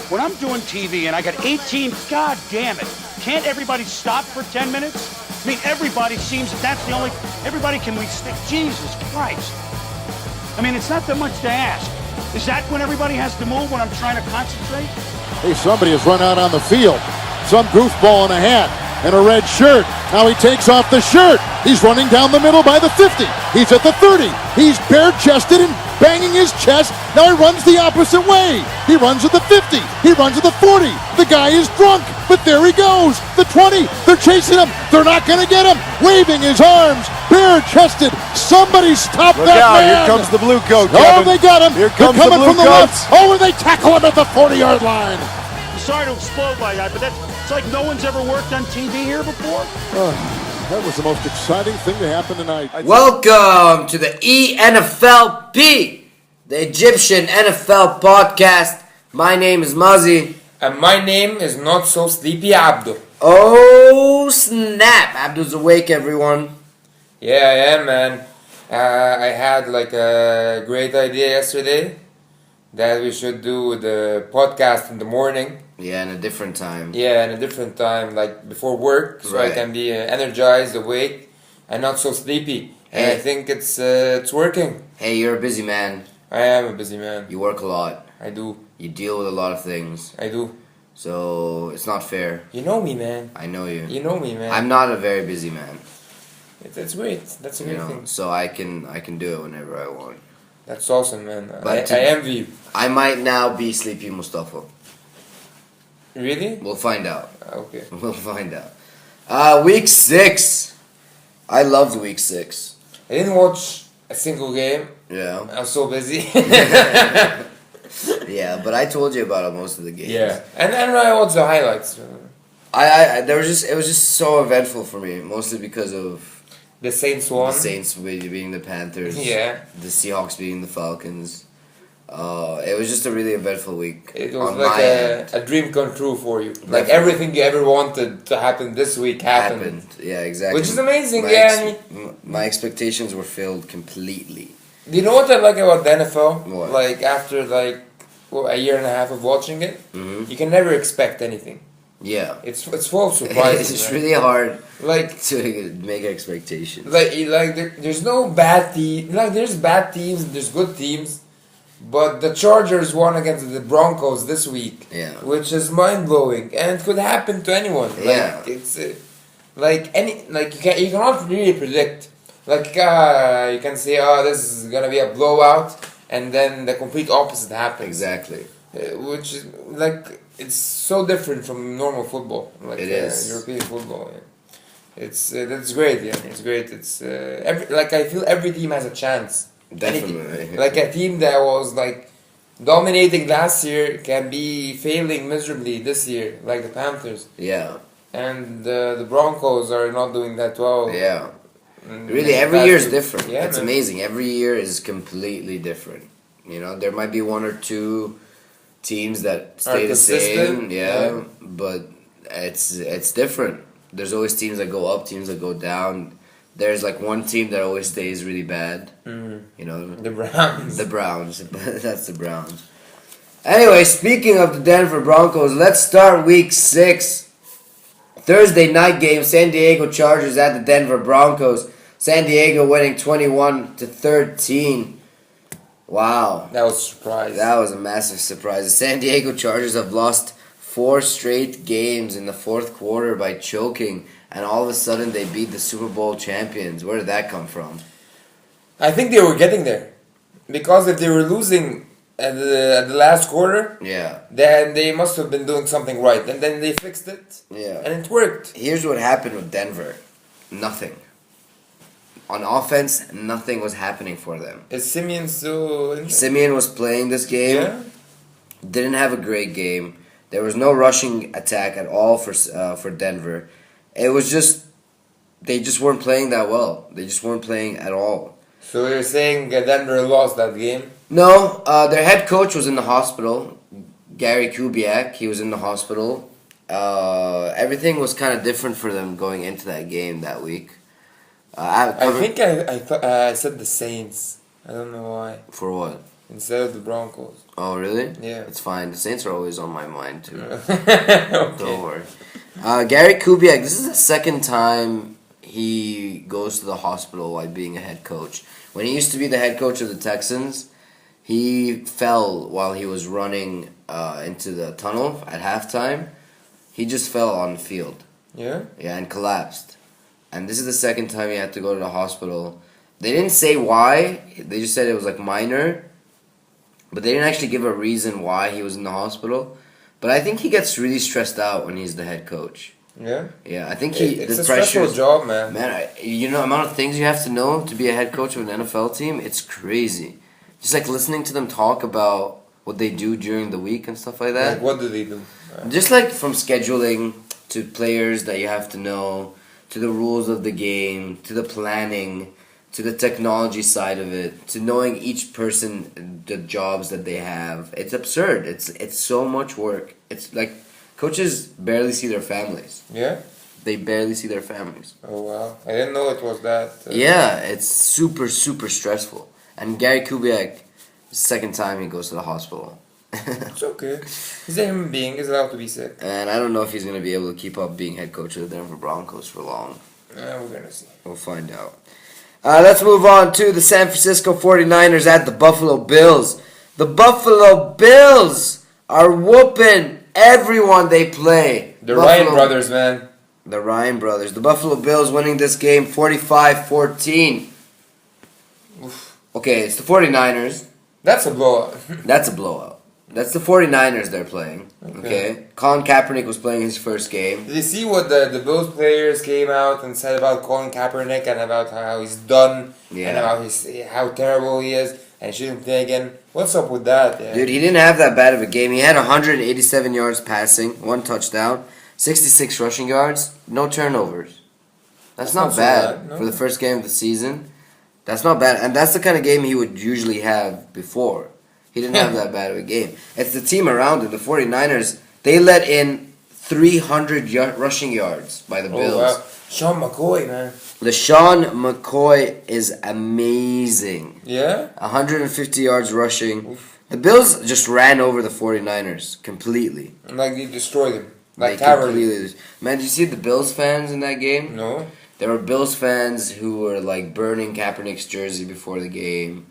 when I'm doing TV and I got 18, God damn it, can't everybody stop for 10 minutes? I mean, everybody seems that's the only, everybody can we stick, Jesus Christ. I mean, it's not that much to ask. Is that when everybody has to move when I'm trying to concentrate? Hey, somebody has run out on the field. Some goofball in a hat and a red shirt. Now he takes off the shirt. He's running down the middle by the 50. He's at the 30. He's bare-chested and banging his chest. Now he runs the opposite way. He runs at the 50. He runs at the 40. The guy is drunk, but there he goes. The 20. They're chasing him. They're not going to get him. Waving his arms, bare-chested. Somebody stop Look that out, man. here comes the blue coat, Oh, Kevin. they got him. Here They're comes the coming blue from the coats. left. Oh, and they tackle him at the 40-yard line. I'm sorry to explode like that, but it's like no one's ever worked on TV here before. That was the most exciting thing to happen tonight. Welcome to the ENFLP, the Egyptian NFL podcast. My name is Muzzy. And my name is not so sleepy Abdo. Oh snap! Abdo's awake, everyone. Yeah, I am, man. I had like a great idea yesterday that we should do the podcast in the morning. Yeah, in a different time. Yeah, in a different time, like before work, so I Right. can be energized, awake, and not so sleepy. And I Hey. think it's working. Hey, you're a busy man. I am a busy man. You work a lot. I do. You deal with a lot of things. I do. So it's not fair. You know me, man. I know you. You know me, man. I'm not a very busy man. It's great. That's a You great know, thing. so I can do it whenever I want. That's awesome, man. But I envy you. I might now be Sleepy Mustafa. Really? We'll find out. Okay. We'll find out. Week 6. I loved week 6. I didn't watch a single game. Yeah. I was so busy. Yeah, but I told you about most of the games. Yeah, and I watched the highlights. I there was just it was just so eventful for me, mostly because of The Saints the won. Saints beating the Panthers. Yeah. The Seahawks beating the Falcons. It was just a really eventful week. It was on like my end. a dream come true for you. Like Definitely. everything you ever wanted to happen this week happened. Yeah, exactly. Which is amazing, My yeah. my expectations were filled completely. You know what I like about the NFL? What? Like after a year and a half of watching it, Mhm. you can never expect anything. Yeah. It's full of surprises. It's man. really hard like to make expectations. there's no bad team. Like there's bad teams, there's good teams, but the Chargers won against the Broncos this week. Yeah. Which is mind blowing, and it could happen to anyone. Like, Yeah. it's you cannot really predict. Like you can say, oh, this is gonna be a blowout, and then the complete opposite happens. Exactly. Which is like it's so different from normal football. Like It is. European football. Yeah. It's that's great. Yeah, it's great. It's I feel every team has a chance. Definitely. Like a team that was like dominating last year can be failing miserably this year, like the Panthers. Yeah. And the Broncos are not doing that well. Yeah. And Really, the every past year is few- different. Yeah, It's man. amazing. Every year is completely different. You know, there might be one or two teams that stay the consistent, same. Yeah, yeah. but it's different. There's always teams that go up, teams that go down. There's like one team that always stays really bad. You know, The Browns. the Browns. That's the Browns. Anyway, speaking of the Denver Broncos, let's start week 6. Thursday night game, San Diego Chargers at the Denver Broncos. San Diego winning 21-13. Wow. That was a surprise. That was a massive surprise. The San Diego Chargers have lost 4 straight games in the fourth quarter by choking, and all of a sudden they beat the Super Bowl champions. Where did that come from? I think they were getting there, because if they were losing at the last quarter, Yeah. then they must have been doing something right, and then they fixed it, Yeah. and it worked. Here's what happened with Denver. Nothing. On offense, nothing was happening for them. Is Simeon still injured? Simeon was playing this game. Yeah. Didn't have a great game. There was no rushing attack at all for Denver. It was just they just weren't playing that well. They just weren't playing at all. So you're saying Denver lost that game? No, their head coach was in the hospital. Gary Kubiak, he was in the hospital. Everything was kind of different for them going into that game that week. I think I thought I said the Saints. I don't know why. For what? instead of the Broncos. Oh, really? Yeah. It's fine. The Saints are always on my mind, too. Okay. Don't worry. Gary Kubiak, this is the second time he goes to the hospital while being a head coach. When he used to be the head coach of the Texans, he fell while he was running into the tunnel at halftime. He just fell on the field. Yeah? Yeah, and collapsed. And this is the second time he had to go to the hospital. They didn't say why. They just said it was like minor. But they didn't actually give a reason why he was in the hospital. But I think he gets really stressed out when he's the head coach. Yeah? Yeah, I think It's a stressful job, man. Man, you know the amount of things you have to know to be a head coach of an NFL team? It's crazy. Just like listening to them talk about what they do during the week and stuff like that. Like, what do they do? Just like from scheduling to players that you have to know, to the rules of the game, to the planning, to the technology side of it, to knowing each person, the jobs that they have. It's absurd. It's so much work. It's like coaches barely see their families. Yeah? They barely see their families. Oh, wow. I didn't know it was that. Yeah, it's super, super stressful. And Gary Kubiak, the second time he goes to the hospital. It's okay. He's a human being. He's allowed to be sick. And I don't know if he's going to be able to keep up being head coach of the Denver Broncos for long. We're going to see. We'll find out. Let's move on to the San Francisco 49ers at the Buffalo Bills. The Buffalo Bills are whooping everyone they play. The Ryan brothers, man. The Ryan brothers. The Buffalo Bills winning this game 45-14. Okay, it's the 49ers. That's a blowout. That's a blowout. That's the 49ers they're playing. Okay. Colin Kaepernick was playing his first game. Did you see what the Bills players came out and said about Colin Kaepernick and about how he's done and about how terrible he is and he shouldn't play again? What's up with that? Yeah? Dude, he didn't have that bad of a game. He had 187 yards passing, 1 touchdown, 66 rushing yards, no turnovers. That's not so bad no. for the first game of the season. That's not bad. And that's the kind of game he would usually have before. He didn't have that bad of a game. It's the team around him. The 49ers, they let in 300 rushing yards by the Bills. Wow. Sean McCoy, man. LeSean McCoy is amazing. Yeah? 150 yards rushing. The Bills just ran over the 49ers completely. Like they destroyed him. Like completely. Man, did you see the Bills fans in that game? No. There were Bills fans who were like burning Kaepernick's jersey before the game,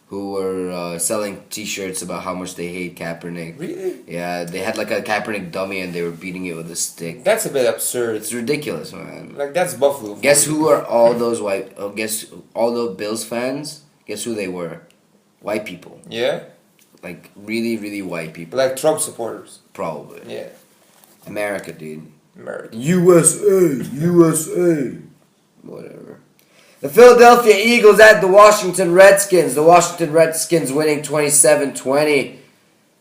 who were selling T-shirts about how much they hate Kaepernick. Really? Yeah, they had like a Kaepernick dummy and they were beating it with a stick. That's a bit absurd. It's ridiculous, man. Like that's Buffalo. Guess who are all those white? Guess all the Bills fans? Guess who they were? White people. Yeah? Like really, really white people. Like Trump supporters. Probably. Yeah. America, dude. America. USA. Whatever. The Philadelphia Eagles at the Washington Redskins. The Washington Redskins winning 27-20.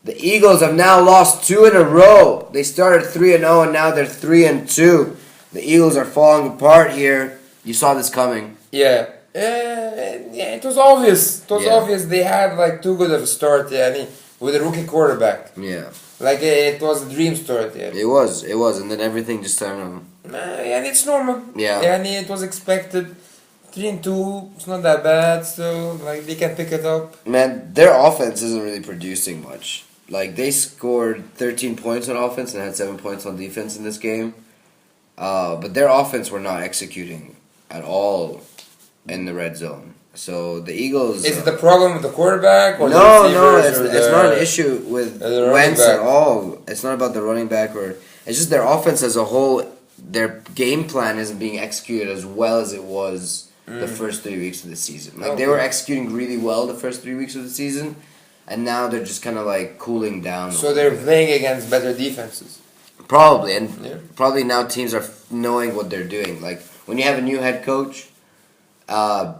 The Eagles have now lost 2 in a row. They started 3-0 and now they're 3-2. The Eagles are falling apart here. You saw this coming. Yeah. Yeah, it was obvious. It was obvious they had like too good of a start, yeah, with a rookie quarterback. Yeah. Like it was a dream start, yeah. It was, and then everything just turned on. And it's normal. Yeah. And it was expected. 3-2, it's not that bad, so like they can pick it up. Man, their offense isn't really producing much. Like they scored 13 points on offense and had 7 points on defense in this game. But their offense were not executing at all in the red zone. So the Eagles. Is it the problem with the quarterback or no, the it's not an issue with Wentz at all. It's not about the running back or it's just their offense as a whole. Their game plan isn't being executed as well as it was the first 3 weeks of the season. Like they were executing really well the first 3 weeks of the season, and now they're just kind of like cooling down. So they're playing against better defenses. Probably, and probably now teams are knowing what they're doing. Like when you have a new head coach.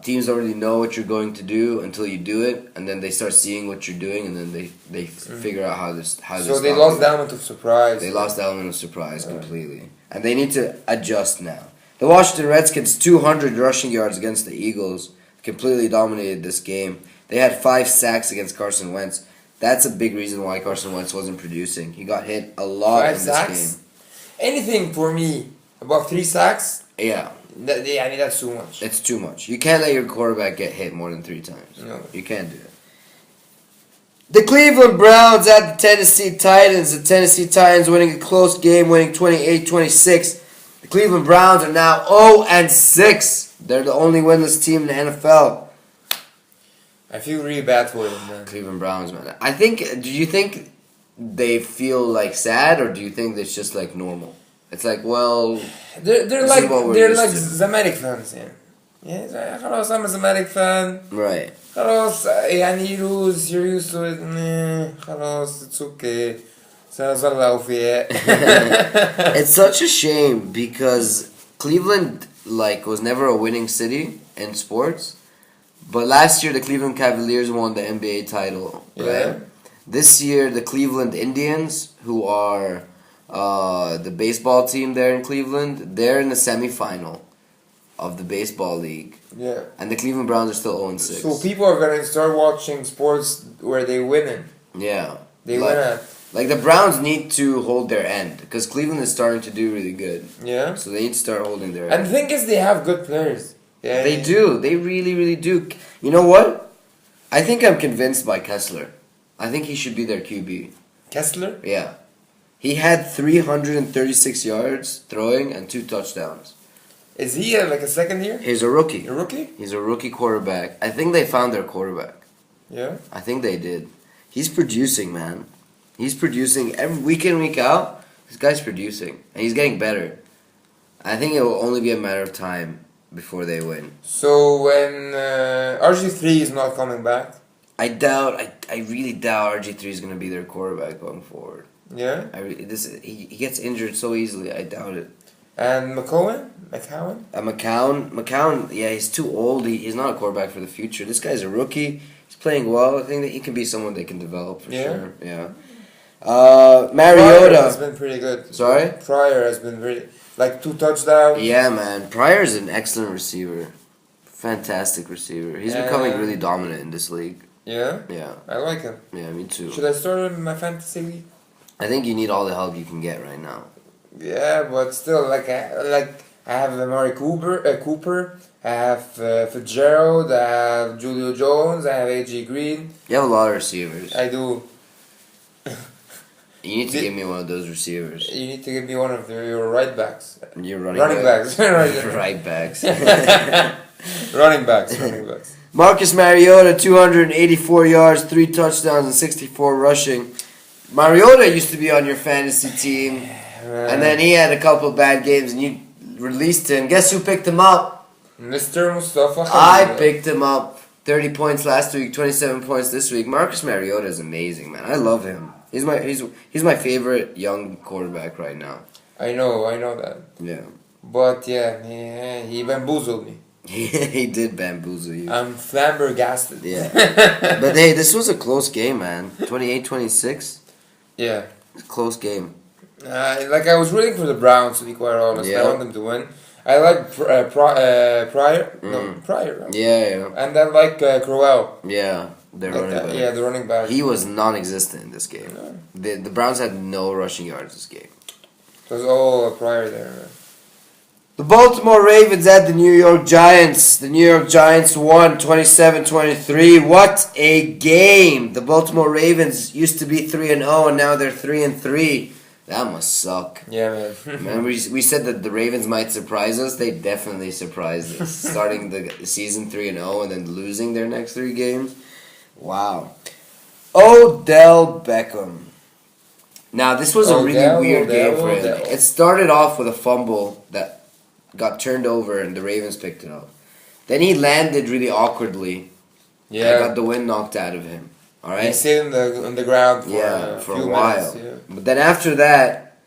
Teams don't really know what you're going to do until you do it, and then they start seeing what you're doing, and then they figure out how this. So they lost the element of surprise. They lost the element of surprise completely, and they need to adjust now. The Washington Redskins 200 rushing yards against the Eagles, completely dominated this game. They had 5 sacks against Carson Wentz. That's a big reason why Carson Wentz wasn't producing. He got hit a lot in this game. Anything for me above 3 sacks? Yeah. That's too much. It's too much. You can't let your quarterback get hit more than 3 times. No. You can't do it. The Cleveland Browns at the Tennessee Titans. The Tennessee Titans winning a close game, winning 28-26. The Cleveland Browns are now 0-6. They're the only winless team in the NFL. I feel really bad for them, man. Cleveland Browns, man. I think. Do you think they feel like sad, or do you think it's just like normal? It's like, well, They're this like is what we're they're used like to. Zamalek fans, yeah. Yeah, خلاص I'm a Zamalek fan. Right. خلاص يعني you lose, you're used to it. خلاص, it's okay. سنظل أوفياء. It's such a shame because Cleveland was never a winning city in sports. But last year the Cleveland Cavaliers won the NBA title, right? Yeah. This year the Cleveland Indians, who are the baseball team there in Cleveland, they're in the semifinal of the baseball league. Yeah. And the Cleveland Browns are still 0-6. So people are gonna start watching sports where they win it. Yeah. They win it. Like the Browns need to hold their end because Cleveland is starting to do really good. Yeah. So they need to start holding their And end. the thing is, they have good players. Yeah. They do. They really, really do. You know what? I think I'm convinced by Kessler. I think he should be their QB. Kessler. Yeah. He had 336 yards throwing and 2 touchdowns. Is he like a second year? He's a rookie. A rookie? He's a rookie quarterback. I think they found their quarterback. Yeah. I think they did. He's producing, man. He's producing every week in, week out. This guy's producing. And he's getting better. I think it will only be a matter of time before they win. So when RG3 is not coming back. I really doubt RG3 is going to be their quarterback going forward. Yeah. He gets injured so easily. I doubt it. And McCowan? McCown, yeah, he's too old. He's not a quarterback for the future. This guy's a rookie. He's playing well. I think that he can be someone they can develop for sure. Yeah. Pryor Mariota has been pretty good. Sorry? Pryor has been really 2 touchdowns. Yeah, man. Pryor's an excellent receiver. Fantastic receiver. He's becoming really dominant in this league. Yeah. Yeah. I like him. Yeah, me too. Should I start him in my fantasy league? I think you need all the help you can get right now. Yeah, but still, I have Amari Cooper, I have Fitzgerald, I have Julio Jones, I have AJ Green. You have a lot of receivers. I do. You need to give me one of those receivers. You need to give me one of your right backs. You're running backs. Right backs. Running backs. Marcus Mariota, 284 yards, 3 touchdowns, and 64 rushing. Mariota used to be on your fantasy team, and then he had a couple of bad games, and you released him. Guess who picked him up? Mr. Mustafa. I picked him up. 30 points last week, 27 points this week. Marcus Mariota is amazing, man. I love him. He's my favorite young quarterback right now. I know that. Yeah. But yeah, he bamboozled me. He did bamboozle you. I'm flabbergasted. Yeah. But hey, this was a close game, man. 28-26. Yeah. It's a close game. I was rooting for the Browns, to be quite honest. Yeah. I want them to win. I like Pryor. No, Pryor. Right? Yeah. And then Crowell. Yeah. They're running back. Yeah, the running back. He was non-existent in this game. No. The Browns had no rushing yards this game. It was all Pryor there. The Baltimore Ravens at the New York Giants. The New York Giants won 27-23. What a game! The Baltimore Ravens used to be 3-0 and now they're 3-3. That must suck. Yeah, man. Remember we said that the Ravens might surprise us. They definitely surprised us. Starting the season 3-0 and then losing their next 3 games. Wow. Odell Beckham. Now this was a really weird game for him. It started off with a fumble that got turned over and the Ravens picked it up. Then he landed really awkwardly. Yeah. And got the wind knocked out of him. All right. He stayed on the ground for a few a while. minutes, yeah. But then after that,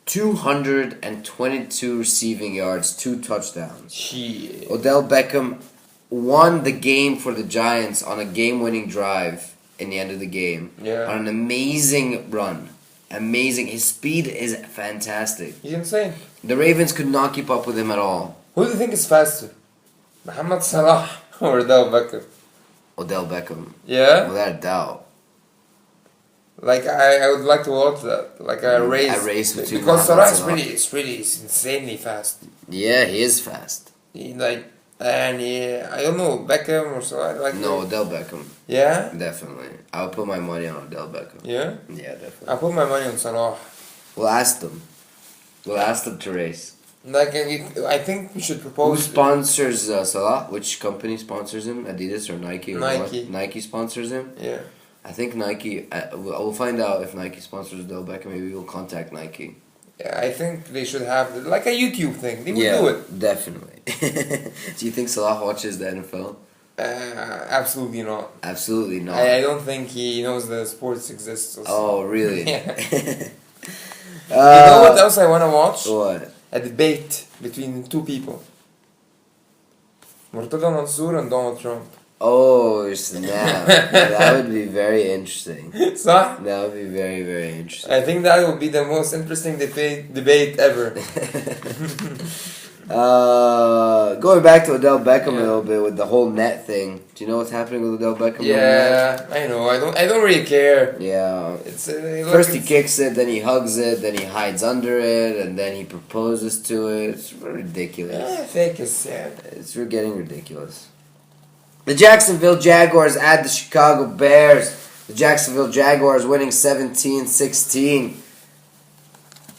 222 receiving yards, 2 touchdowns. Shit. Odell Beckham won the game for the Giants on a game-winning drive in the end of the game. Yeah. On an amazing run. Amazing. His speed is fantastic. He's insane. The Ravens could not keep up with him at all. Who do you think is faster? Mohamed Salah or Odell Beckham? Odell Beckham. Yeah? Without a doubt. I would like to watch that. A race. A race because Salah is insanely fast. Yeah, he is fast. He And I don't know, Beckham or so. No, Odell Beckham. Yeah? Definitely. I'll put my money on Odell Beckham. Yeah? Yeah, definitely. I put my money on Salah. We'll ask them. We'll ask them to race. Like, I think we should Who propose. sponsors Salah? Which company sponsors him? Adidas or Nike? Or Nike. What? Nike sponsors him? Yeah. I think Nike. We'll find out if Nike sponsors Odell Beckham. Maybe we'll contact Nike. Yeah, I think they should have like a YouTube thing. They would do it. Definitely. Do you think Salah watches the NFL? Absolutely not. Absolutely not. I don't think he knows the sports exists. Also. Oh, really? Yeah. You know what else I want to watch? What? A debate between two people. Murtada Mansour and Donald Trump. Oh, snap. That would be very interesting. صح? That would be very, very interesting. I think that would be the most interesting debate ever. Going back to Odell Beckham a little bit with the whole net thing. Do you know what's happening with Odell Beckham? Yeah, I know. I don't really care. Yeah. It's First he kicks it, then he hugs it, then he hides under it, and then he proposes to it. It's ridiculous. Fake is sad. It's getting ridiculous. The Jacksonville Jaguars at the Chicago Bears. The Jacksonville Jaguars winning 17-16.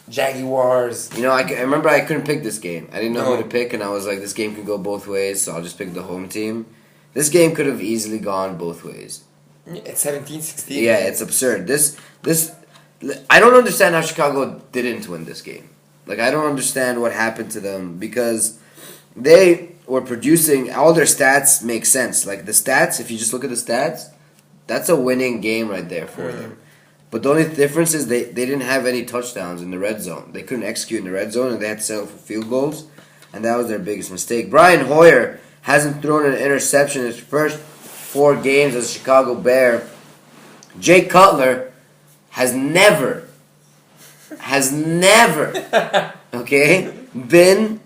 Jaguars. You know, I remember I couldn't pick this game. I didn't know No. who to pick, and I was like, this game could go both ways, so I'll just pick the home team. This game could have easily gone both ways. It's 17-16. Yeah, it's absurd. This I don't understand how Chicago didn't win this game. Like, I don't understand what happened to them, because they were producing, all their stats make sense. Like, the stats, if you just look at the stats, that's a winning game right there for them. But the only difference is they didn't have any touchdowns in the red zone. They couldn't execute in the red zone, and they had to settle for field goals, and that was their biggest mistake. Brian Hoyer hasn't thrown an interception in his first 4 games as a Chicago Bear. Jay Cutler has never, okay, been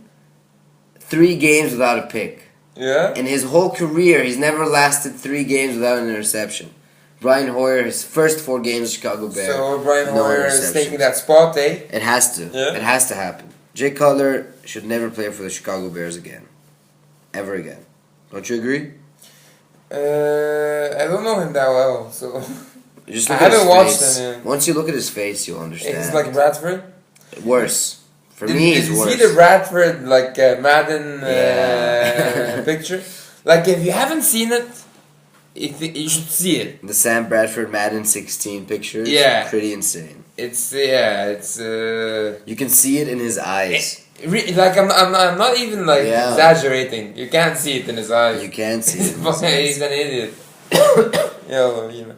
3 games without a pick. Yeah? In his whole career, he's never lasted 3 games without an interception. Brian Hoyer, his first 4 games, Chicago Bear. So Brian no Hoyer is interceptions. taking that spot, eh? It has to. Yeah. It has to happen. Jay Cutler should never play for the Chicago Bears again. Ever again. Don't you agree? I don't know him that well, so. Just I look at his haven't watched face. him, yeah. Once you look at his face, you'll understand. He's like Bradford. Worse. For me, Did he's you worse. see the Bradford like Madden Yeah. picture? Like if you haven't seen it, you should see it. The Sam Bradford Madden 16 picture. Yeah. Pretty insane. It's You can see it in his eyes. like I'm not even like Yeah. exaggerating. You can't see it in his eyes. You can see it in his He's eyes. an idiot. Yo, you know.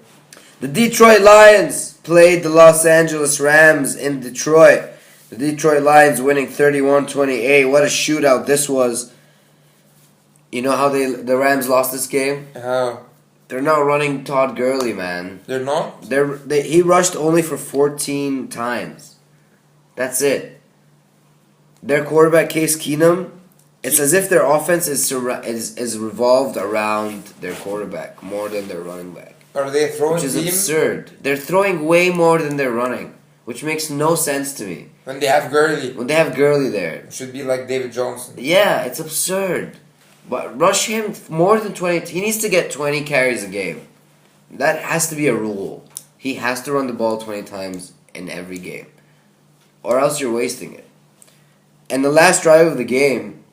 The Detroit Lions played the Los Angeles Rams in Detroit. The Detroit Lions winning 31-28. What a shootout this was. You know how the Rams lost this game? How? They're not running Todd Gurley, man. They're not? He rushed only for 14 times. That's it. Their quarterback, Case Keenum, it's as if their offense is revolved around their quarterback more than their running back. Are they throwing Which is team absurd. They're throwing way more than they're running, which makes no sense to me. when they have Gurley? When they have Gurley there. It should be like David Johnson. Yeah, it's absurd. But rush him more than 20. He needs to get 20 carries a game. That has to be a rule. He has to run the ball 20 times in every game. Or else you're wasting it. And the last drive of the game,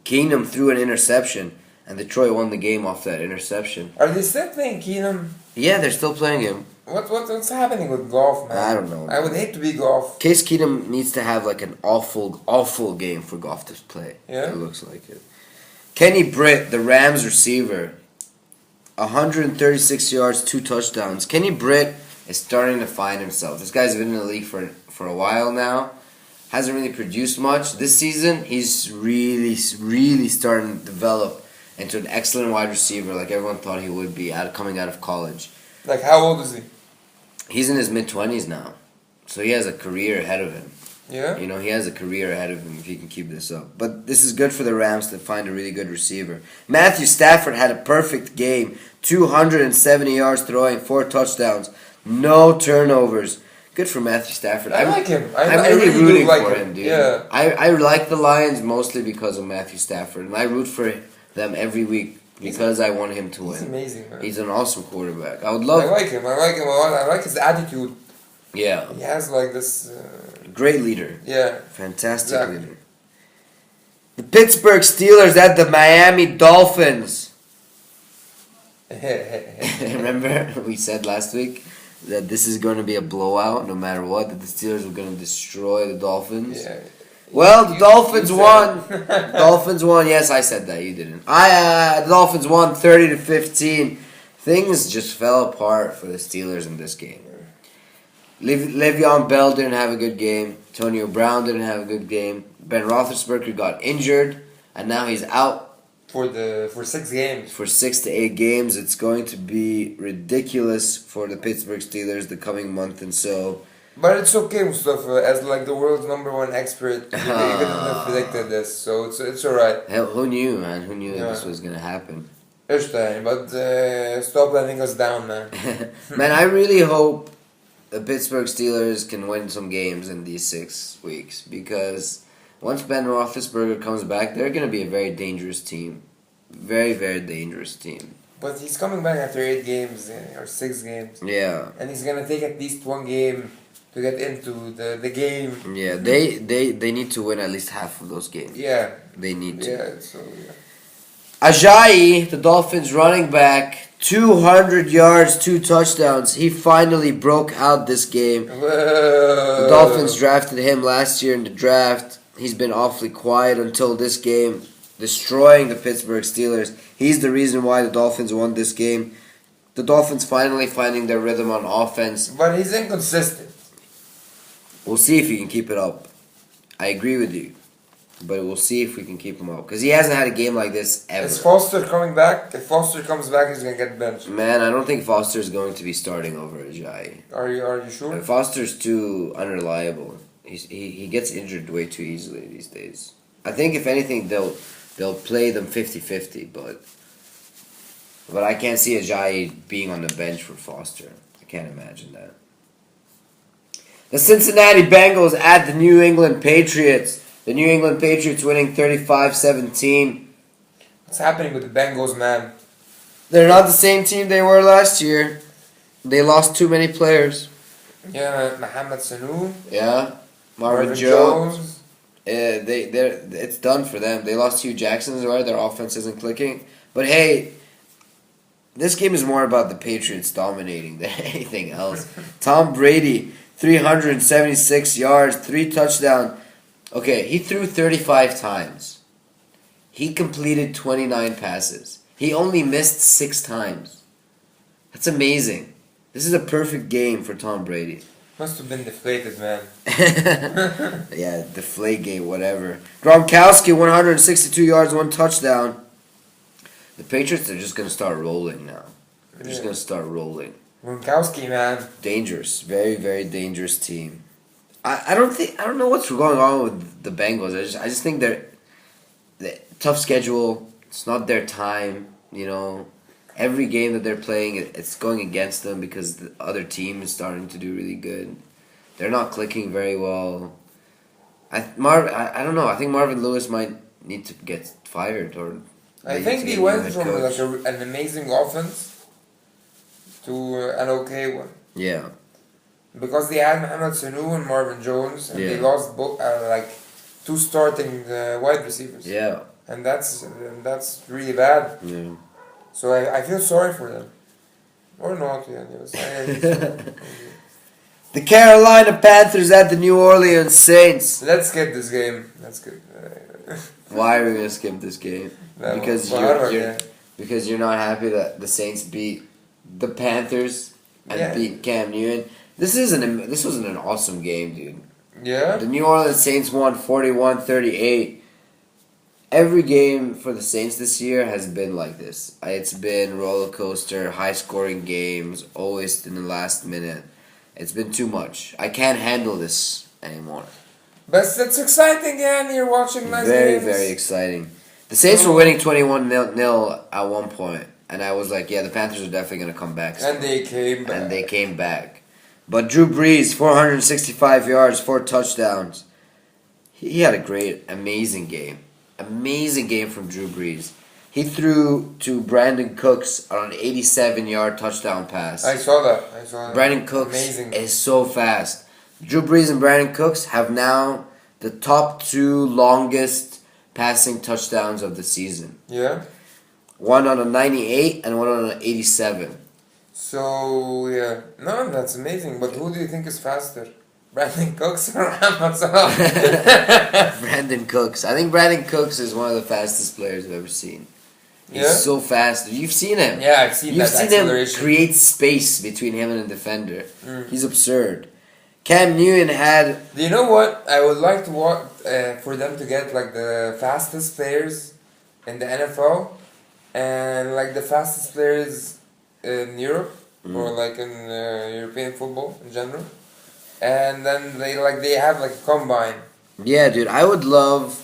Keenum threw an interception, and Detroit won the game off that interception. Are they still playing Keenum? Yeah, they're still playing him. What's happening with golf, man? I don't know. I would hate to be golf. Case Keenum needs to have like an awful game for Goff to play. Yeah? It looks like it. Kenny Britt, the Rams receiver, 136 yards, 2 touchdowns. Kenny Britt is starting to find himself. This guy's been in the league for a while now. Hasn't really produced much. This season, he's really starting to develop into an excellent wide receiver like everyone thought he would be coming out of college. Like, how old is he? He's in his mid-20s now. So he has a career ahead of him. Yeah? You know, he has a career ahead of him if he can keep this up. But this is good for the Rams to find a really good receiver. Matthew Stafford had a perfect game. 270 yards throwing, 4 touchdowns, no turnovers. Good for Matthew Stafford. I like him. I'm I really really do rooting like for him. him, dude. Yeah. I like the Lions mostly because of Matthew Stafford, and I root for them every week because I want him to He's win. amazing, man. He's an awesome quarterback. I would I love. like him. I like him a lot. I like his attitude. Yeah, He has like this. great leader. Yeah. Fantastic Exactly. leader. The Pittsburgh Steelers at the Miami Dolphins. Remember we said last week that this is going to be a blowout no matter what, that the Steelers were going to destroy the Dolphins. Yeah. Well, the Dolphins you won. said- Dolphins won. Yes, I said that. You didn't. The Dolphins won 30-15. Things just fell apart for the Steelers in this game. Le'Veon Bell didn't have a good game. Antonio Brown didn't have a good game. Ben Roethlisberger got injured, and now he's out for 6 games. for 6 to 8 games. It's going to be ridiculous for the Pittsburgh Steelers the coming month and so. But it's okay, Mustafa. As like the world's #1 expert, you couldn't have predicted this, so it's alright. Hell, who knew, man? Who knew Yeah. this was gonna happen? But stop letting us down, man. Man, I really hope the Pittsburgh Steelers can win some games in these 6 weeks because once Ben Roethlisberger comes back, they're gonna be a very dangerous team, very very dangerous team. But he's coming back after 8 games or 6 games, Yeah, and he's gonna take at least 1 game to get into the game. yeah. They need to win at least half of those games. Yeah, They need to. yeah. So yeah. Ajayi, the Dolphins running back, 200 yards, 2 touchdowns. He finally broke out this game. The Dolphins drafted him last year in the draft. He's been awfully quiet until this game, destroying the Pittsburgh Steelers. He's the reason why the Dolphins won this game. The Dolphins finally finding their rhythm on offense. But he's inconsistent. We'll see if he can keep it up. I agree with you. But we'll see if we can keep him up. Because he hasn't had a game like this ever. Is Foster coming back? If Foster comes back, he's gonna get benched. Man, I don't think Foster is going to be starting over Ajayi. Are you sure? Foster's too unreliable. He gets injured way too easily these days. I think if anything they'll play them 50-50, but I can't see Ajayi being on the bench for Foster. I can't imagine that. The Cincinnati Bengals at the New England Patriots. The New England Patriots winning 35-17. What's happening with the Bengals, man? They're not the same team they were last year. They lost too many players. Yeah, Mohamed Salah, Yeah, Marvin Jones. It's done for them. They lost Hugh Jackson as well. Their offense isn't clicking. But hey, this game is more about the Patriots dominating than anything else. Tom Brady, 376 yards, 3 touchdowns. Okay, he threw 35 times. He completed 29 passes. He only missed 6 times. That's amazing. This is a perfect game for Tom Brady. must have been deflated, man. Yeah, Deflategate, whatever. Gronkowski, 162 yards, 1 touchdown. The Patriots are just going to start rolling now. They're just going to start rolling. Gronkowski, man. Dangerous. Very, very dangerous team. I don't know what's going on with the Bengals. I just think they're tough schedule. It's not their time, you know. Every game that they're playing, it's going against them because the other team is starting to do really good. They're not clicking very well. I don't know. I think Marvin Lewis might need to get fired, or I they think need to he get a went new from head like coach. an amazing offense to an okay one. Yeah. Because they had Mohamed Salah and Marvin Jones, and they Yeah. lost both like 2 starting wide receivers. Yeah. And that's really bad. Yeah. So I feel sorry for them. Or not, yeah. The Carolina Panthers at the New Orleans Saints. Let's skip this game. Let's skip. Why are we gonna skip this game? Because because you're not happy that the Saints beat the Panthers and Yeah. beat Cam Newton. This wasn't an awesome game, dude. Yeah? The New Orleans Saints won 41-38. Every game for the Saints this year has been like this. It's been roller coaster, high scoring games, always in the last minute. It's been too much. I can't handle this anymore. But it's exciting, yeah, and you're watching nice Very, games. very exciting. The Saints were winning 21-0 at one point, and I was like, yeah, the Panthers are definitely going to come back. And they came back. And they came back. But Drew Brees, 465 yards, 4 touchdowns. He had a amazing game. Amazing game from Drew Brees. He threw to Brandin Cooks on an 87-yard touchdown pass. I saw that. Brandin Cooks is so fast. Drew Brees and Brandin Cooks have now the top 2 longest passing touchdowns of the season. Yeah. One on a 98 and one on an 87. So, yeah. No, that's amazing. But who do you think is faster? Brandin Cooks or Mohamed Salah? Brandin Cooks. I think Brandin Cooks is one of the fastest players I've ever seen. He's so fast. You've seen him. Yeah, I've seen that acceleration. You've seen him create space between him and a defender. He's absurd. Cam Newton had... Do you know what? I would like to want for them to get like the fastest players in the NFL and like the fastest players in Europe or like in European football in general. And then they have like a combine. Yeah, dude. I would love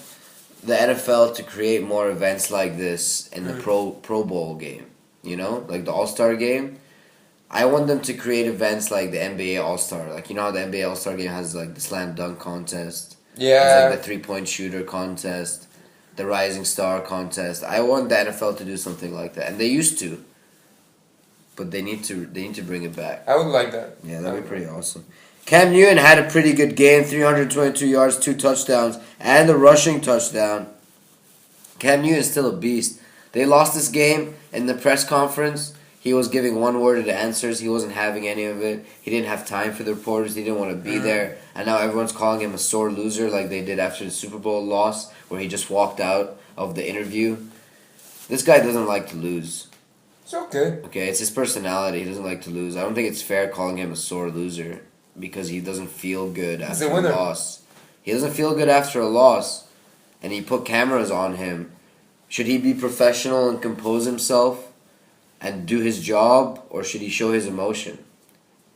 the NFL to create more events like this in the Pro Bowl game. You know? Like the All-Star game. I want them to create events like the NBA All-Star. Like, you know how the NBA All-Star game has like the slam dunk contest? Yeah. It's like the 3-point shooter contest. The rising star contest. I want the NFL to do something like that. And they used to. But they need to bring it back. I would like that. Yeah, that'd be pretty awesome. Cam Newton had a pretty good game. 322 yards, 2 touchdowns, and a rushing touchdown. Cam Newton is still a beast. They lost this game in the press conference. He was giving one-worded answers. He wasn't having any of it. He didn't have time for the reporters. He didn't want to be there. And now everyone's calling him a sore loser like they did after the Super Bowl loss where he just walked out of the interview. This guy doesn't like to lose. It's okay. Okay, it's his personality. He doesn't like to lose. I don't think it's fair calling him a sore loser because he doesn't feel good after a loss. He doesn't feel good after a loss. And he put cameras on him. Should he be professional and compose himself and do his job, or should he show his emotion?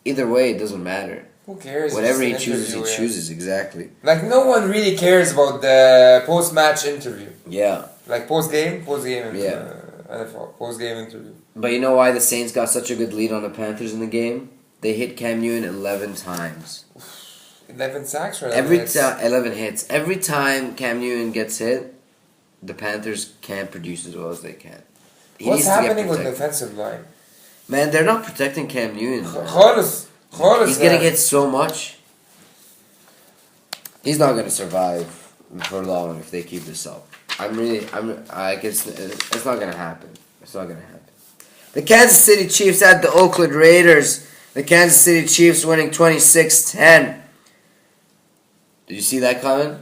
Either way, it doesn't matter. Who cares? Whatever he chooses, he chooses, exactly. Like, no one really cares about the post-match interview. Yeah. Like, post-game Yeah. NFL, post-game interview. But you know why the Saints got such a good lead on the Panthers in the game? They hit Cam Newton 11 times. 11 sacks or 11 hits? 11 hits. Every time Cam Newton gets hit, the Panthers can't produce as well as they can. What's happening with the defensive line? Man, they're not protecting Cam Newton. He's getting hit so much. He's not going to survive for long if they keep this up. It's not going to happen. It's not going to happen. The Kansas City Chiefs at the Oakland Raiders. The Kansas City Chiefs winning 26-10. Did you see that coming?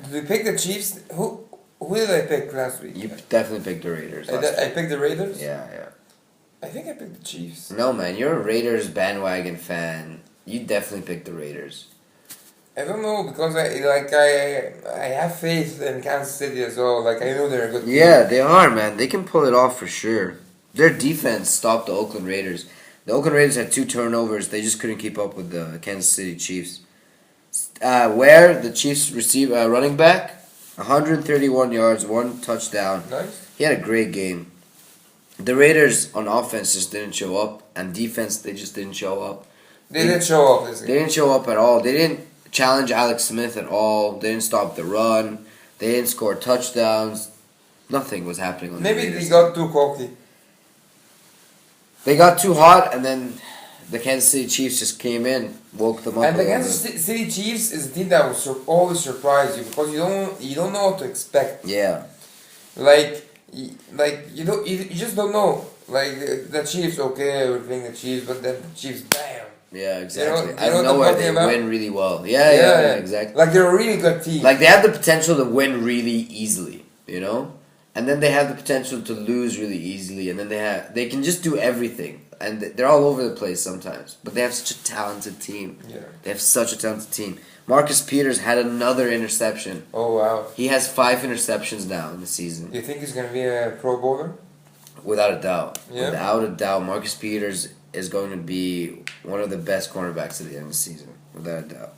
Did we pick the Chiefs? Who did I pick last week? You definitely picked the Raiders. I picked the Raiders? Yeah. I think I picked the Chiefs. No, man, you're a Raiders bandwagon fan. You definitely picked the Raiders. I don't know, because I have faith in Kansas City as well. Like, I know they're a good team. Yeah, they are, man. They can pull it off for sure. Their defense stopped the Oakland Raiders. The Oakland Raiders had 2 turnovers. They just couldn't keep up with the Kansas City Chiefs. Where the Chiefs receive running back, 131 yards, 1 touchdown. Nice. He had a great game. The Raiders on offense just didn't show up, and defense they just didn't show up. They didn't show up this game. They didn't show up at all. They didn't challenge Alex Smith at all. They didn't stop the run. They didn't score touchdowns. Nothing was happening on the Raiders. Maybe they got too cocky. They got too hot, and then the Kansas City Chiefs just came in, woke them up. And the Kansas City Chiefs is a team that will always surprise you because you don't know what to expect. Yeah. You just don't know. Like the Chiefs, okay, we're playing the Chiefs, but then the Chiefs, bam. Yeah, exactly. You know Out of nowhere, they win really well. Yeah, exactly. Like they're a really good team. Like they have the potential to win really easily, you know, and then they have the potential to lose really easily, and then they can just do everything, and they're all over the place sometimes. But they have such a talented team. Yeah. They have such a talented team. Marcus Peters had another interception. Oh wow. He has 5 interceptions now in the season. Do you think he's gonna be a Pro Bowler? Without a doubt. Yeah. Without a doubt, Marcus Peters is going to be one of the best cornerbacks at the end of the season. Without a doubt.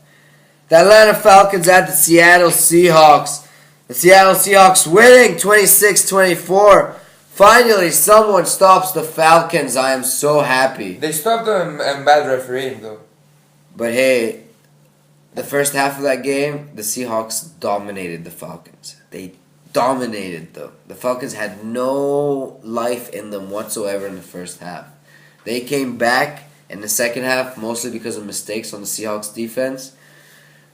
The Atlanta Falcons at the Seattle Seahawks. The Seattle Seahawks winning 26-24. Finally, someone stops the Falcons. I am so happy. They stopped them and bad refereeing though. But hey, the first half of that game, the Seahawks dominated the Falcons. They dominated them. The Falcons had no life in them whatsoever in the first half. They came back in the second half, mostly because of mistakes on the Seahawks defense.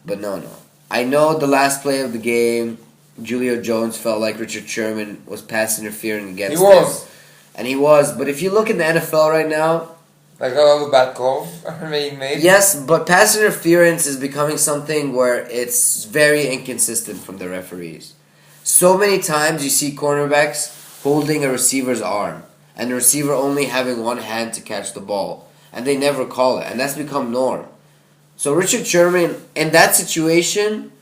But no. I know the last play of the game, Julio Jones felt like Richard Sherman was pass interfering against him. He was. And he was. But if you look in the NFL right now, Like all the bad calls are being made. yes, but pass interference is becoming something where it's very inconsistent from the referees. So many times you see cornerbacks holding a receiver's arm and the receiver only having one hand to catch the ball, and they never call it, and that's become norm. So Richard Sherman, in that situation,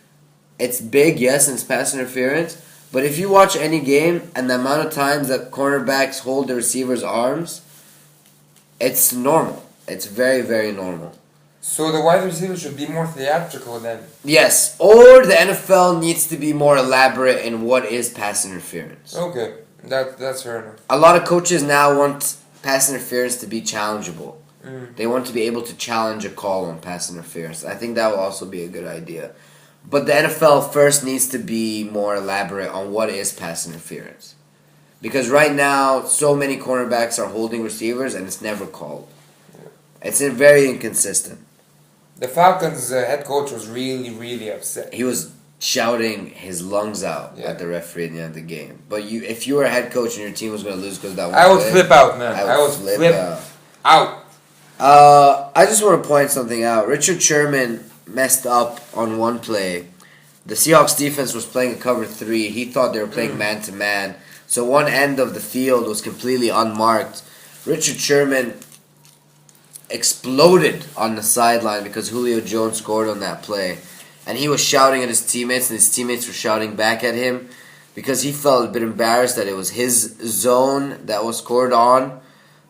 it's big, yes, and it's pass interference, but if you watch any game and the amount of times that cornerbacks hold the receiver's arms, it's normal. It's very, very normal. So the wide receiver should be more theatrical then. Yes, or the NFL needs to be more elaborate in what is pass interference. Okay, that's fair enough. A lot of coaches now want pass interference to be challengeable. They want to be able to challenge a call on pass interference. I think that will also be a good idea. But the NFL first needs to be more elaborate on what is pass interference. Because right now, so many cornerbacks are holding receivers and it's never called. It's very inconsistent. The Falcons' head coach was really, really upset. He was shouting his lungs out at the referee at the end of the game. But if you were a head coach and your team was going to lose because that one I would play, flip out, man. I would flip out. I just want to point something out. Richard Sherman messed up on one play. The Seahawks defense was playing a cover 3. He thought they were playing man-to-man. So one end of the field was completely unmarked. Richard Sherman exploded on the sideline because Julio Jones scored on that play. And he was shouting at his teammates, and his teammates were shouting back at him because he felt a bit embarrassed that it was his zone that was scored on.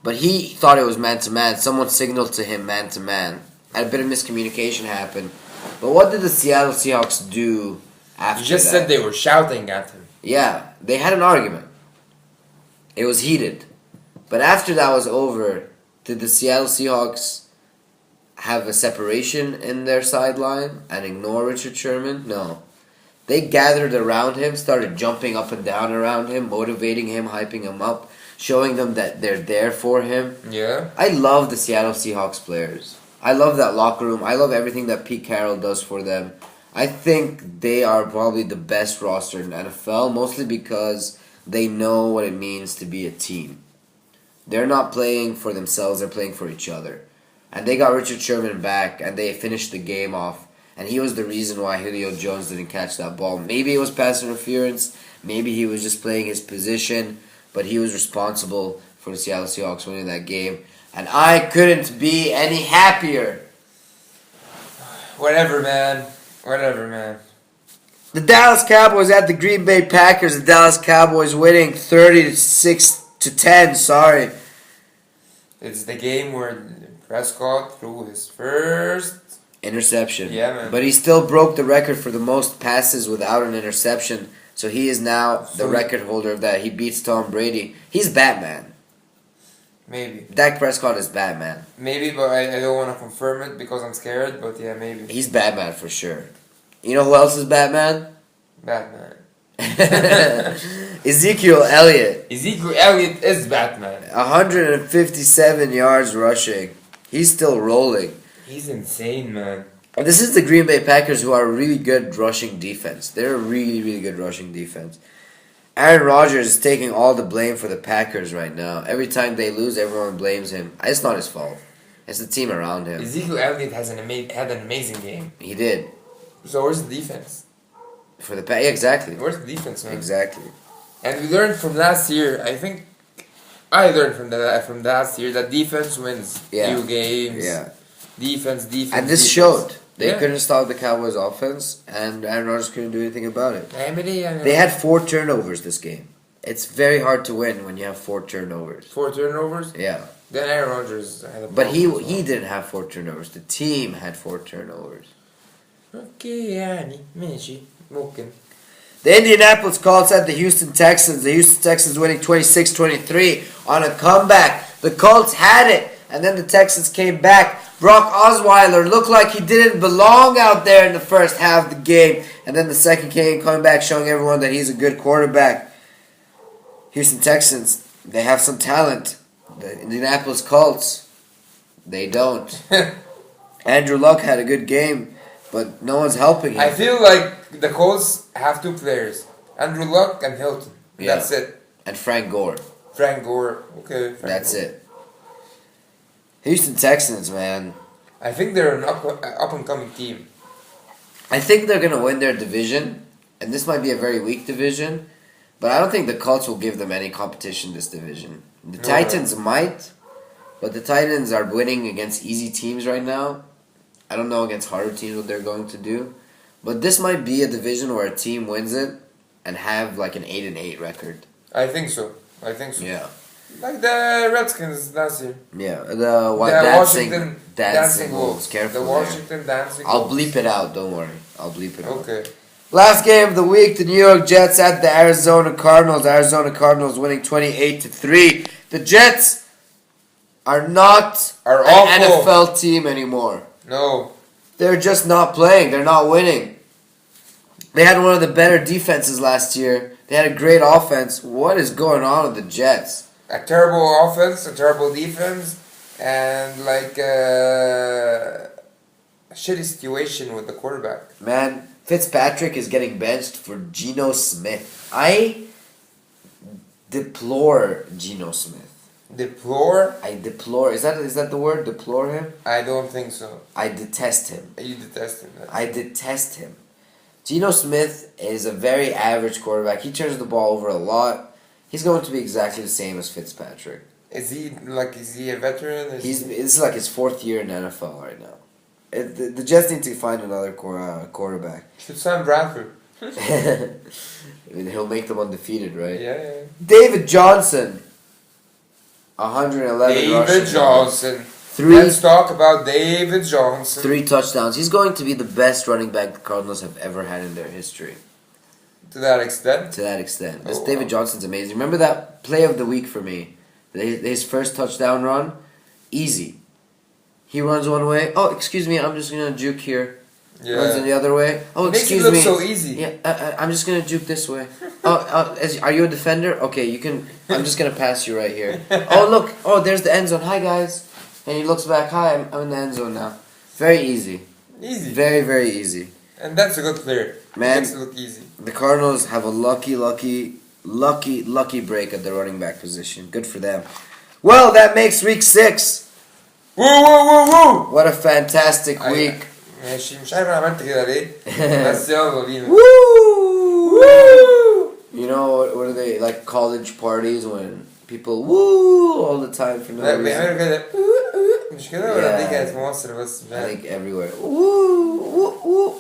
But he thought it was man-to-man. Someone signaled to him man-to-man. And a bit of miscommunication happened. But what did the Seattle Seahawks do after that? You just said they were shouting at him. Yeah, they had an argument. It was heated. But after that was over, did the Seattle Seahawks have a separation in their sideline and ignore Richard Sherman? No. They gathered around him, started jumping up and down around him, motivating him, hyping him up, showing them that they're there for him. Yeah. I love the Seattle Seahawks players. I love that locker room. I love everything that Pete Carroll does for them. I think they are probably the best roster in the NFL, mostly because they know what it means to be a team. They're not playing for themselves, they're playing for each other. And they got Richard Sherman back, and they finished the game off. And he was the reason why Julio Jones didn't catch that ball. Maybe it was pass interference, maybe he was just playing his position, but he was responsible for the Seattle Seahawks winning that game. And I couldn't be any happier. Whatever, man. The Dallas Cowboys at the Green Bay Packers. The Dallas Cowboys winning 36-10. Sorry. It's the game where Prescott threw his first interception. Yeah, man. But he still broke the record for the most passes without an interception. So he is now the record holder of that. He beats Tom Brady. He's Batman. Maybe. Dak Prescott is Batman. Maybe, but I don't want to confirm it because I'm scared, but yeah, maybe. He's Batman for sure. You know who else is Batman? Batman. Ezekiel Elliott. Ezekiel Elliott is Batman. 157 yards rushing. He's still rolling. He's insane, man. This is the Green Bay Packers, who are a really good rushing defense. They're a really, really good rushing defense. Aaron Rodgers is taking all the blame for the Packers right now. Every time they lose, everyone blames him. It's not his fault. It's the team around him. Ezekiel Elliott had an amazing game. He did. So where's the defense? For the Packers, exactly. Where's the defense, man? Exactly. And we learned from last year. I think I learned from last year that defense wins few games. Yeah. Defense. And this showed. They couldn't stop the Cowboys' offense, and Aaron Rodgers couldn't do anything about it. They had 4 turnovers this game. It's very hard to win when you have 4 turnovers. 4 turnovers? Yeah. Then Aaron Rodgers had a problem. But he didn't have 4 turnovers. The team had 4 turnovers. Okay, يعني ماشي ممكن. The Indianapolis Colts at the Houston Texans. The Houston Texans winning 26-23 on a comeback. The Colts had it, and then the Texans came back. Brock Osweiler looked like he didn't belong out there in the first half of the game. And then the second game coming back, showing everyone that he's a good quarterback. Houston Texans, they have some talent. The Indianapolis Colts, they don't. Andrew Luck had a good game, but no one's helping him. I feel like the Colts have two players, Andrew Luck and Hilton. Yeah. That's it. And Frank Gore. Frank Gore. Okay. That's it. Houston Texans, man. I think they're an up and coming team. I think they're going to win their division, and this might be a very weak division, but I don't think the Colts will give them any competition this division. The Titans might, but the Titans are winning against easy teams right now. I don't know against harder teams what they're going to do, but this might be a division where a team wins it and have like an 8-8 record. I think so. Yeah. Like the Redskins last year. Yeah, The Washington Dancing Wolves. Wolves. Careful The there. Washington Dancing I'll Wolves. bleep it out, don't worry. I'll bleep it out. Okay. Last game of the week, the New York Jets at the Arizona Cardinals. Arizona Cardinals winning 28-3. The Jets are not Are an awful. NFL team anymore. No. They're just not playing. They're not winning. They had one of the better defenses last year. They had a great offense. What is going on with the Jets? A terrible offense, a terrible defense, and like a shitty situation with the quarterback. Man, Fitzpatrick is getting benched for Geno Smith. I deplore Geno Smith. Deplore? I deplore. Is that the word? Deplore him? I don't think so. I detest him. You detest him. I detest him. Geno Smith is a very average quarterback. He turns the ball over a lot. He's going to be exactly the same as Fitzpatrick. Is he a veteran? This is like his 4th year in the NFL right now. The Jets need to find another quarterback. Should sign Bradford. I mean, he'll make them undefeated, right? Yeah. David Johnson, 111 David rushing Johnson. yards. Three- Let's talk about David Johnson. 3 touchdowns. He's going to be the best running back the Cardinals have ever had in their history. To that extent. To that extent. This Oh, David wow. Johnson's amazing. Remember that play of the week for me? His first touchdown run? Easy. He runs one way. Oh, excuse me, I'm just going to juke here. Yeah. Runs in the other way. Oh, Makes it excuse look me. so easy. Yeah, I'm just going to juke this way. Are you a defender? Okay, you can. I'm just going to pass you right here. Oh, look. Oh, there's the end zone. Hi, guys. And he looks back. Hi, I'm in the end zone now. Very easy. Easy. Very, very easy. And that's a good player. Man. Makes it look easy. The Cardinals have a lucky break at the running back position. Good for them. Well, that makes week 6. Woo woo woo woo! What a fantastic week. ماشي مش عارف انا عملت كده ليه بس يلا بينا. Woo! Woo! You know, what are they, like college parties when people woo all the time for no لا reason? بيعملوا كده مش كده ولا دي كانت في مصر بس I think everywhere. Woo! Woo! Woo!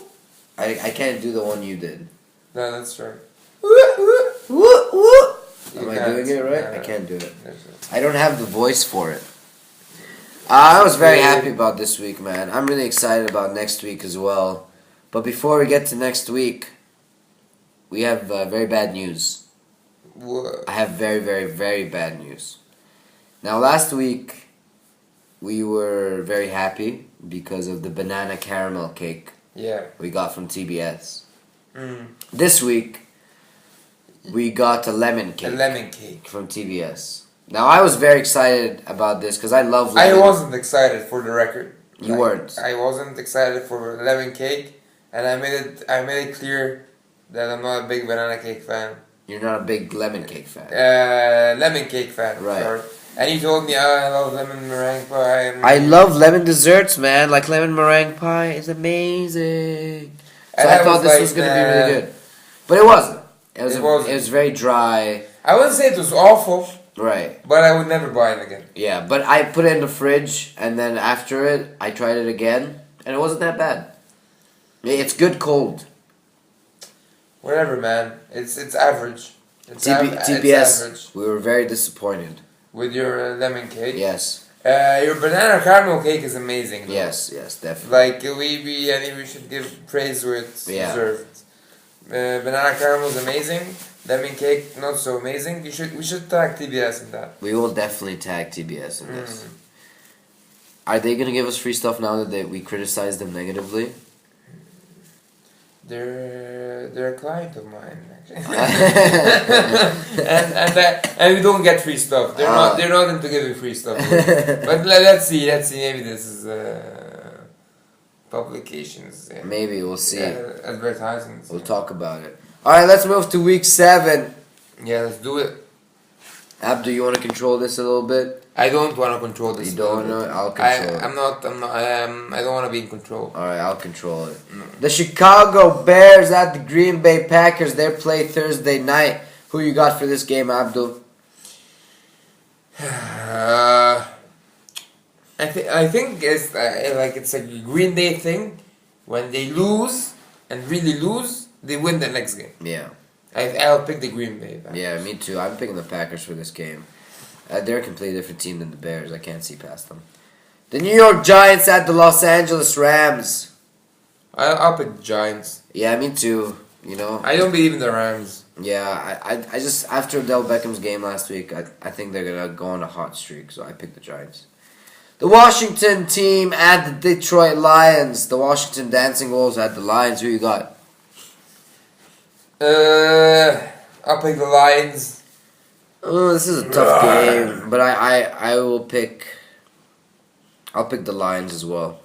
I can't do the one you did. No, that's right. Woo! Woo! Am I can't. doing it right? No, I can't do it. That's right. I don't have the voice for it. I was very happy about this week, man. I'm really excited about next week as well. But before we get to next week, we have very bad news. What? I have very, very, very bad news. Now, last week, we were very happy because of the banana caramel cake Yeah. we got from TBS. Mm. This week, we got a lemon A cake lemon cake. from TBS. Now, I was very excited about this because I love I lemon. wasn't excited for the record. You weren't. I wasn't excited for lemon cake, and I made it clear that I'm not a big banana cake fan. You're not a big lemon cake fan. Lemon cake fan. Right. Sorry. And he told me, I love lemon meringue pie. I love lemon desserts, man. Like lemon meringue pie is amazing. So And I I thought was this was like, going to be really good. But it wasn't. It wasn't. was very dry. I wouldn't say it was awful, Right. but I would never buy it again. Yeah, but I put it in the fridge, and then after it, I tried it again, and it wasn't that bad. It's good cold. Whatever, man. It's average. It's TBS, it's average. we were very disappointed. With your lemon cake. Yes. Your banana caramel cake is amazing. Though. Yes, definitely. Like I think we should give praise where it's Yeah. deserved. Banana caramel is amazing. Lemon cake not so amazing. We should tag TBS in that. We will definitely tag TBS in this. Are they gonna give us free stuff now that we criticize them negatively? They're a client of mine, actually. and we don't get free stuff. They're not into giving free stuff. But let's see. Maybe this is publications. Yeah. Maybe we'll see. Advertisements. We'll talk about it. All right, let's move to week 7. Yeah, let's do it. Abdo, you want to control this a little bit? I don't want to control this. You don't want to? I'll control it. I don't want to be in control. Alright, I'll control it. No. The Chicago Bears at the Green Bay Packers. They play Thursday night. Who you got for this game, Abdul? I think it's it's a Green Day thing. When they lose and really lose, they win the next game. Yeah. I'll pick the Green Bay Packers. Yeah, me too. I'm picking the Packers for this game. They're a completely different team than the Bears. I can't see past them. The New York Giants at the Los Angeles Rams. I'll pick the Giants. Yeah, me too. You know. I don't believe in the Rams. Yeah, I just after Odell Beckham's game last week, I think they're gonna go on a hot streak. So I picked the Giants. The Washington team at the Detroit Lions. The Washington Dancing Wolves at the Lions. Who you got? I'll pick the Lions. Oh, this is a tough game, but I will pick. I'll pick the Lions as well.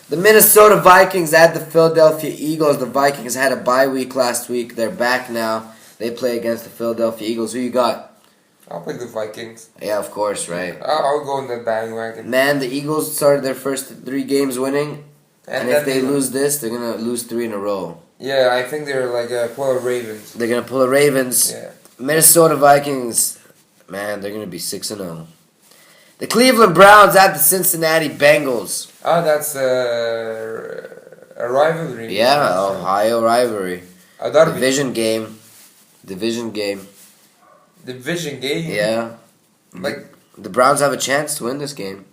The Minnesota Vikings at the Philadelphia Eagles. The Vikings had a bye week last week. They're back now. They play against the Philadelphia Eagles. Who you got? I'll pick the Vikings. Yeah, of course, right. I'll go in the bandwagon. Man, the Eagles started their first 3 games winning, and if they lose this, they're gonna lose 3 in a row. Yeah, I think they're like pull a Ravens. They're gonna pull the Ravens. Yeah. Minnesota Vikings, man, they're gonna be 6-0. The Cleveland Browns at the Cincinnati Bengals. Oh, that's a rivalry. Yeah, Ohio rivalry. Division game. Division game. Yeah. Like the Browns have a chance to win this game.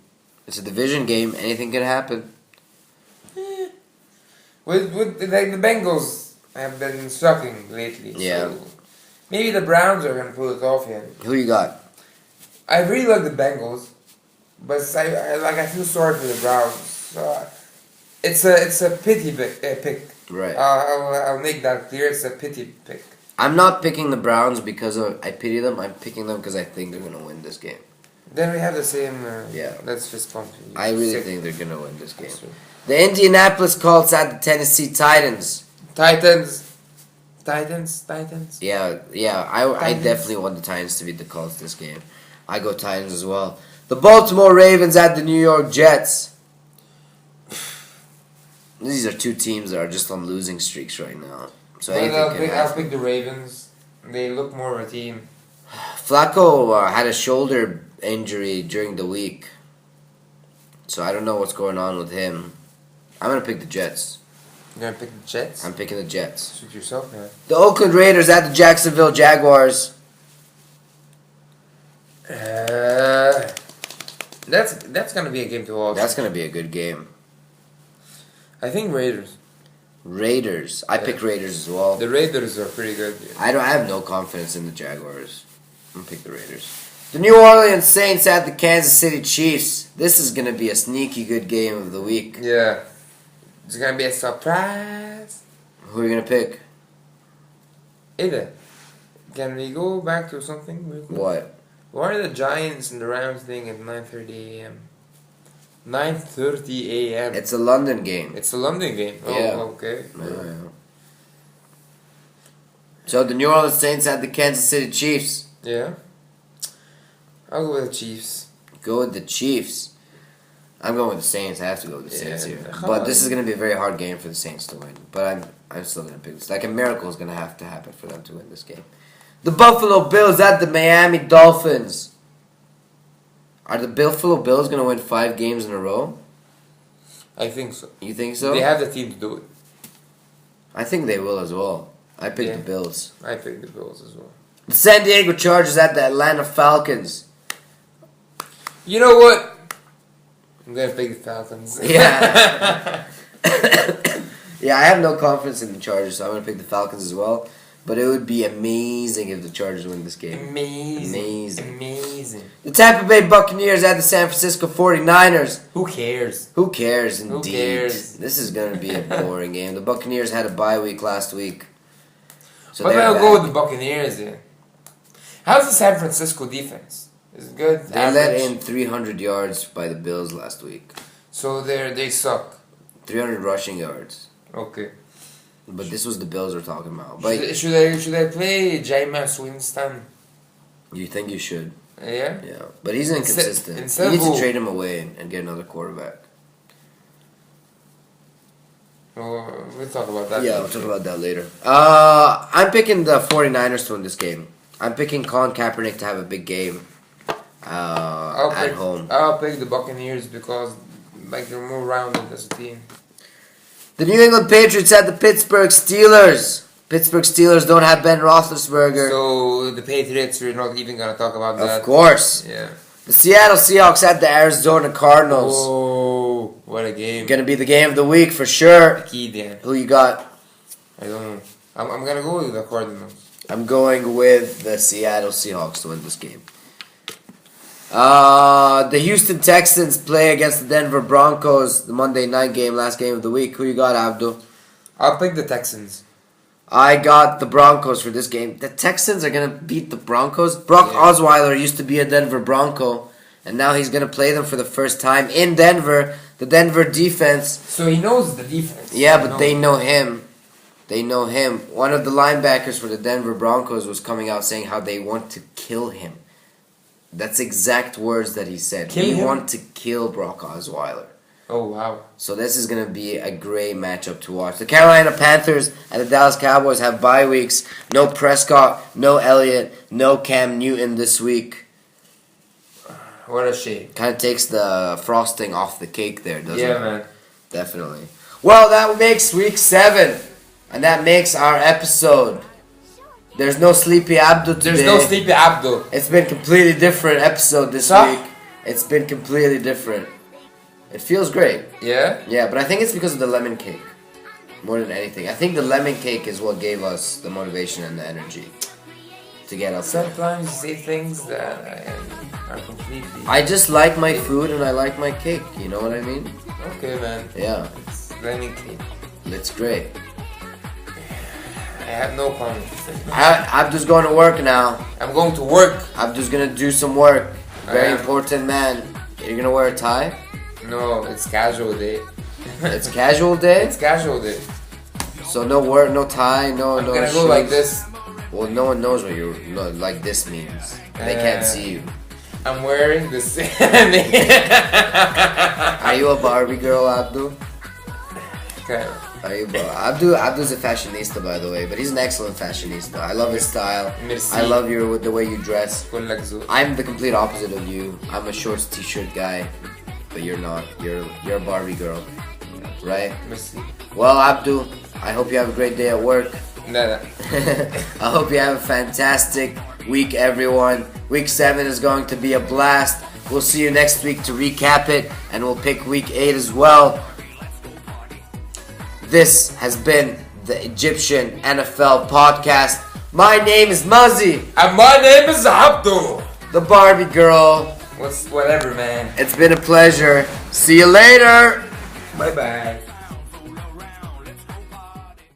It's a division game. Anything can happen. With like the Bengals have been sucking lately. Yeah. So maybe the Browns are gonna pull it off here. Who you got? I really like the Bengals, but I feel sorry for the Browns. It's a pity pick. Right. I'll make that clear. It's a pity pick. I'm not picking the Browns because I pity them. I'm picking them because I think they're gonna win this game. Then we have the same. Yeah. Let's just continue. I really think they're gonna win this game. The Indianapolis Colts at the Tennessee Titans. Titans. Yeah. I definitely want the Titans to beat the Colts this game. I go Titans as well. The Baltimore Ravens at the New York Jets. These are 2 teams that are just on losing streaks right now. So I'll pick the Ravens. They look more of a team. Flacco had a shoulder injury during the week, so I don't know what's going on with him. I'm gonna pick the Jets. You're gonna pick the Jets? I'm picking the Jets. Suit yourself, man. The Oakland Raiders at the Jacksonville Jaguars. That's gonna be a game to watch. That's gonna be a good game. I think Raiders. I pick Raiders as well. The Raiders are pretty good. Yeah. I have no confidence in the Jaguars. I'm gonna pick the Raiders. The New Orleans Saints at the Kansas City Chiefs. This is gonna be a sneaky good game of the week. Yeah. It's gonna be a surprise. Who are you gonna pick? Either. Can we go back to something real quick? What? Why are the Giants and the Rams playing at 9:30 a.m.? 9:30 a.m. It's a London game. It's a London game. Oh, Yeah. okay. Yeah. So the New Orleans Saints at the Kansas City Chiefs. Yeah. I'll go with the Chiefs. Go with the Chiefs. I'm going with the Saints. I have to go with the Saints here. Yeah. But this is going to be a very hard game for the Saints to win. But I'm still going to pick this. Like a miracle is going to have to happen for them to win this game. The Buffalo Bills at the Miami Dolphins. Are the Buffalo Bills going to win 5 games in a row? I think so. You think so? They have the team to do it. I think they will as well. I picked the Bills. I picked the Bills as well. The San Diego Chargers at the Atlanta Falcons. You know what? I'm going to pick the Falcons. Yeah. Yeah, I have no confidence in the Chargers, so I'm gonna pick the Falcons as well. But it would be amazing if the Chargers win this game. Amazing. The Tampa Bay Buccaneers at the San Francisco 49ers. Who cares? Who cares, indeed? Who cares? This is going to be a boring game. The Buccaneers had a bye week last week. So But they're I'll back. go with the Buccaneers, yeah. How's the San Francisco defense? Is it good? They let in 300 yards by the Bills last week. So they suck. 300 rushing yards. Okay. But this was the Bills we're talking about. But Should I play Jameis Winston? you think you should. Yeah? Yeah. But he's inconsistent. instead You need of to who? trade him away and get another quarterback. Oh, we'll talk about that. Yeah, we'll talk about that later. I'm picking the 49ers to win this game. I'm picking Colin Kaepernick to have a big game at home. I'll pick the Buccaneers because like they're more rounded as a team. The New England Patriots at the Pittsburgh Steelers. Pittsburgh Steelers don't have Ben Roethlisberger. So the Patriots, we're not even gonna talk about that. Of course. Yeah. The Seattle Seahawks at the Arizona Cardinals. Oh, what a game! Gonna be the game of the week for sure. Key then. Who you got? I don't know. I'm gonna go with the Cardinals. I'm going with the Seattle Seahawks to win this game. The Houston Texans play against the Denver Broncos, the Monday night game, last game of the week. Who you got, Abdo? I'll pick the Texans. I got the Broncos for this game. The Texans are going to beat the Broncos. Brock Osweiler used to be a Denver Bronco, and now he's going to play them for the first time in Denver. The Denver defense. So he knows the defense. Yeah, but they know him. They know him. One of the linebackers for the Denver Broncos was coming out saying how they want to kill him. That's exact words that he said. Kill him? We want to kill Brock Osweiler. Oh wow. So this is going to be a great matchup to watch. The Carolina Panthers and the Dallas Cowboys have bye weeks. No Prescott, no Elliott, no Cam Newton this week. What a shame. Kind of takes the frosting off the cake there, doesn't it? Yeah, man. Definitely. Well, that makes week 7. And that makes our episode. There's no Sleepy Abdo today. There's no Sleepy Abdo. It's been completely different episode this week. It's been completely different. It feels great. Yeah? Yeah, but I think it's because of the lemon cake. More than anything. I think the lemon cake is what gave us the motivation and the energy to get up there. Sometimes you say things that are completely... I just like my food and I like my cake. You know what I mean? Okay, man. Yeah. It's lemon cake. It's great. I have no comments. Abdu's going to work now. I'm going to work. Abdu's going to do some work. Very I am. important man. You're going to wear a tie? No, it's casual day. It's casual day? It's casual day. So no work, no tie, no I'm no gonna shoes. go like this. Well, no one knows what like this means. They can't see you. I'm wearing this. Are you a Barbie girl, Abdu? Okay. Are you Abdu's a fashionista, by the way, but he's an excellent fashionista. I love his style. Merci. I love the way you dress. كلك ذوق. I'm the complete opposite of you. I'm a shorts t-shirt guy, but you're not. You're a Barbie girl, right? Merci. Well, Abdu, I hope you have a great day at work. لا لا. I hope you have a fantastic week, everyone. Week 7 is going to be a blast. We'll see you next week to recap it, and we'll pick week 8 as well. This has been the Egyptian NFL podcast. My name is Muzzy. And my name is Abdo. The Barbie girl. Whatever, man. It's been a pleasure. See you later. Bye bye.